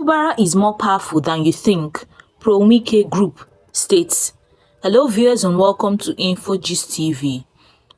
Fubara is more powerful than you think, Pro-Wike group states. Hello viewers and welcome to InfoGist TV.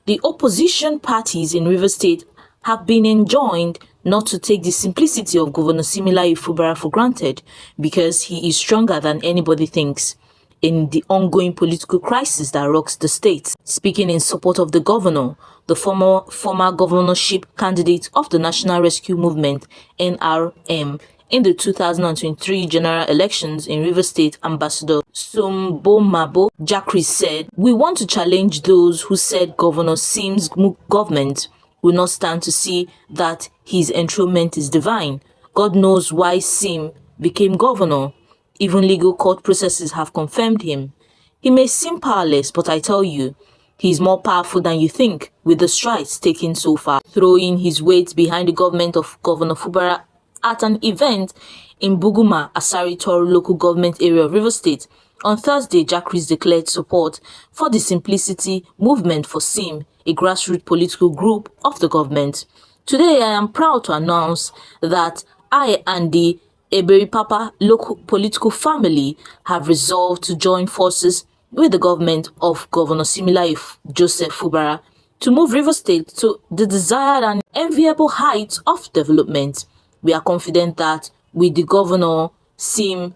The opposition parties in Rivers State have been enjoined not to take the simplicity of Governor Similayo Fubara for granted because he is stronger than anybody thinks in the ongoing political crisis that rocks the state. Speaking in support of the governor, the former governorship candidate of the National Rescue Movement, NRM, in the 2023 general elections in Rivers State, Ambassador Sombomabo Jacques said, "We want to challenge those who said Governor Sim's government will not stand to see that his enthronement is divine. God knows why Sim became governor. Even legal court processes have confirmed him. He may seem powerless, but I tell you, he is more powerful than you think with the strides taken so far." Throwing his weight behind the government of Governor Fubara at an event in Buguma, Asari Toro local government area of Rivers State, on Thursday, Jacques declared support for the Simplicity Movement for SIM, a grassroots political group of the government. "Today, I am proud to announce that I and the Eberi Papa local political family have resolved to join forces with the government of Governor Similayo Joseph Fubara to move Rivers State to the desired and enviable heights of development. We are confident that with the Governor Sim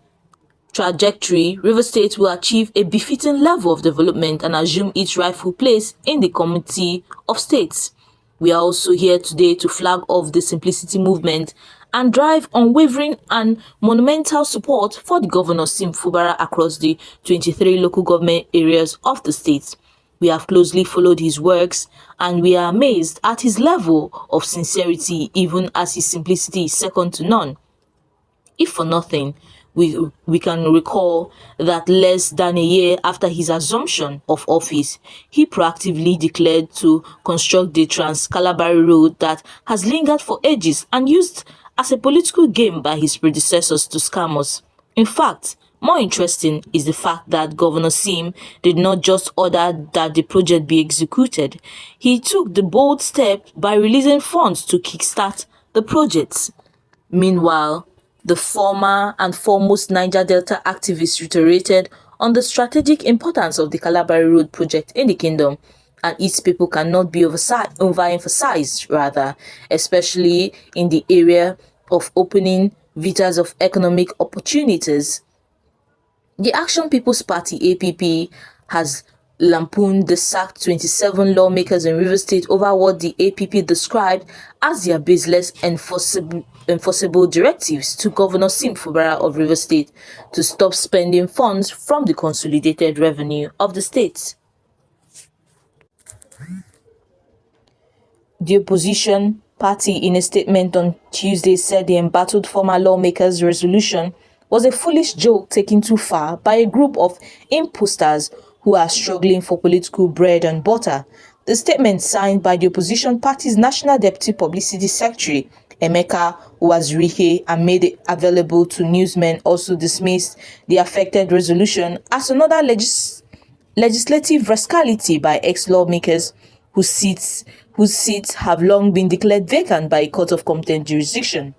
trajectory, Rivers State will achieve a befitting level of development and assume its rightful place in the community of states. We are also here today to flag off the Simplicity Movement and drive unwavering and monumental support for the Governor Sim Fubara across the 23 local government areas of the state. We have closely followed his works and we are amazed at his level of sincerity, even as his simplicity is second to none. If for nothing, we can recall that less than a year after his assumption of office, he proactively declared to construct the Trans-Calabari Road that has lingered for ages and used as a political game by his predecessors to scam us. In fact, more interesting is the fact that Governor Sim did not just order that the project be executed. He took the bold step by releasing funds to kickstart the project. Meanwhile, the former and foremost Niger Delta activist reiterated on the strategic importance of the Calabari Road project in the kingdom, and its people cannot be overemphasized, especially in the area of opening vistas of economic opportunities. The Action People's Party (APP) has lampooned the sacked 27 lawmakers in Rivers State over what the APP described as their baseless enforceable directives to Governor Sim Fubara of Rivers State to stop spending funds from the consolidated revenue of the state. The opposition party in a statement on Tuesday said the embattled former lawmakers' resolution was a foolish joke taken too far by a group of imposters who are struggling for political bread and butter. The statement, signed by the opposition party's National Deputy Publicity Secretary, Emeka Wazirihe, and made it available to newsmen, also dismissed the affected resolution as another legislative rascality by ex-lawmakers whose seats have long been declared vacant by a court of competent jurisdiction.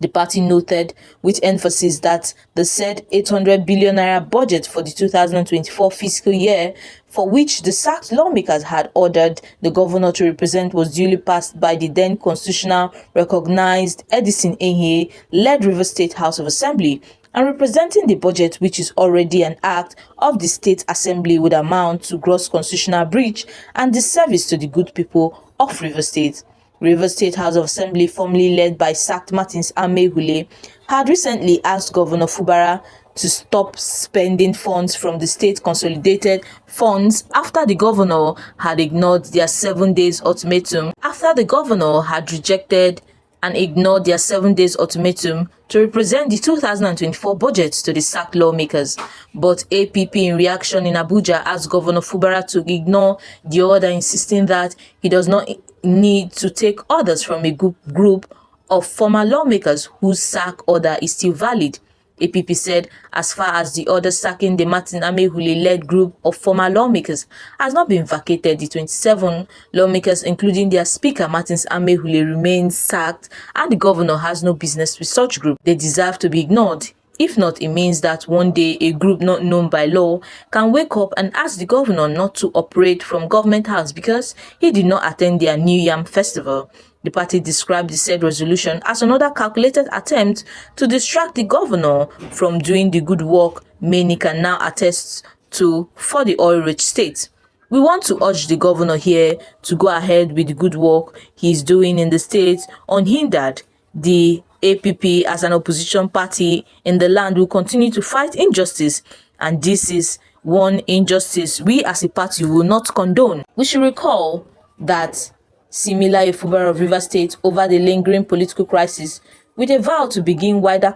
The party noted with emphasis that the said 800 billion naira budget for the 2024 fiscal year, for which the sacked lawmakers had ordered the governor to represent, was duly passed by the then constitutional recognized Edison Ehie led Rivers State House of Assembly, and representing the budget, which is already an act of the State Assembly, would amount to gross constitutional breach and disservice to the good people of Rivers State. Rivers State House of Assembly, formerly led by sacked Martins Amehule, had recently asked Governor Fubara to stop spending funds from the state consolidated funds after the governor had ignored their 7 days ultimatum. After the governor had rejected and ignored their 7 days ultimatum to represent the 2024 budget to the sacked lawmakers. But APP in reaction in Abuja asked Governor Fubara to ignore the order, insisting that he does not need to take orders from a group of former lawmakers whose sack order is still valid. APP said as far as the order sacking the Martin Amehule-led group of former lawmakers has not been vacated, the 27 lawmakers, including their speaker Martin Amehule, remain sacked, and the governor has no business with such group. They deserve to be ignored. If not, it means that one day a group not known by law can wake up and ask the governor not to operate from government house because he did not attend their New Yam festival. The party described the said resolution as another calculated attempt to distract the governor from doing the good work many can now attest to for the oil-rich state. We want to urge the governor here to go ahead with the good work he is doing in the state unhindered. The APP, as an opposition party in the land, will continue to fight injustice, and this is one injustice we as a party will not condone. We should recall that similar Fubara of Rivers State over the lingering political crisis with a vow to begin wider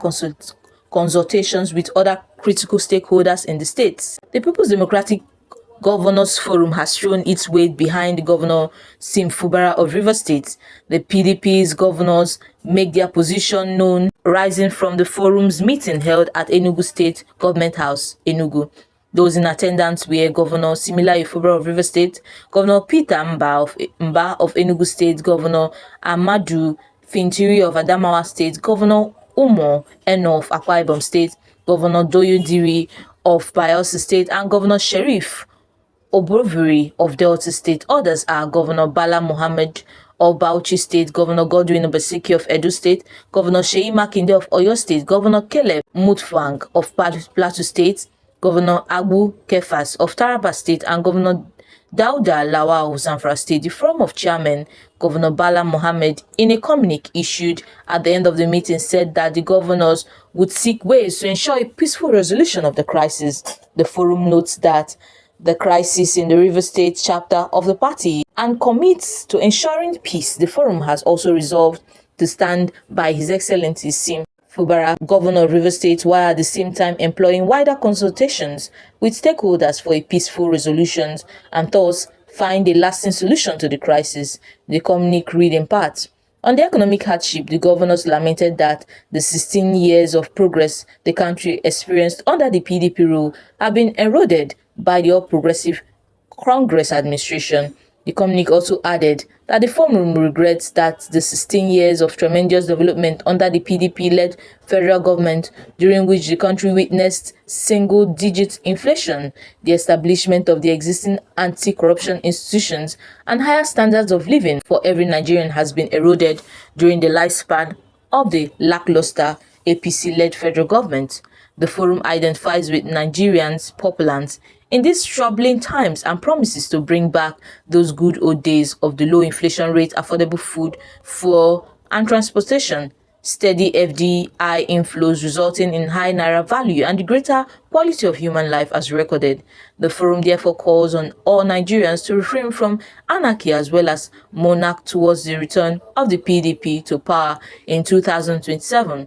consultations with other critical stakeholders in the state. The People's Democratic Governors Forum has shown its weight behind Governor Sim Fubara of Rivers State. The PDP's governors make their position known, rising from the forum's meeting held at Enugu State Government House, Enugu. Those in attendance were Governor Simila Fubara of Rivers State, Governor Peter Mba of Enugu State, Governor Amadu Fintiri of Adamawa State, Governor Umo Eno of Akwa Ibom State, Governor Doyo Diri of Bayelsa State, and Governor Sheriff Obroviri of Delta State. Others are Governor Bala Mohammed of Bauchi State, Governor Godwin Obaseki of Edo State, Governor Sheyi Makinde of Oyo State, Governor Caleb Mutfwang of Plateau State, Governor Abu Kefas of Taraba State, and Governor Dauda Lawa of Zamfara State. The forum of chairman, Governor Bala Mohammed, in a communique issued at the end of the meeting, said that the governors would seek ways to ensure a peaceful resolution of the crisis. The forum notes that the crisis in the Rivers State chapter of the party and commits to ensuring peace. The forum has also resolved to stand by His Excellency Sim Fubara, Governor of Rivers State, while at the same time employing wider consultations with stakeholders for a peaceful resolution and thus find a lasting solution to the crisis. The communique read in part: on the economic hardship, the governors lamented that the 16 years of progress the country experienced under the PDP rule have been eroded by the All Progressive Congress administration. The communique also added that the forum regrets that the 16 years of tremendous development under the PDP-led federal government, during which the country witnessed single-digit inflation, the establishment of the existing anti-corruption institutions, and higher standards of living for every Nigerian has been eroded during the lifespan of the lackluster APC-led federal government. The forum identifies with Nigerians' populace in these troubling times and promises to bring back those good old days of the low inflation rate, affordable food, fuel, and transportation, steady FDI inflows resulting in high naira value, and the greater quality of human life as recorded. The forum therefore calls on all Nigerians to refrain from anarchy as well as monarch towards the return of the PDP to power in 2027.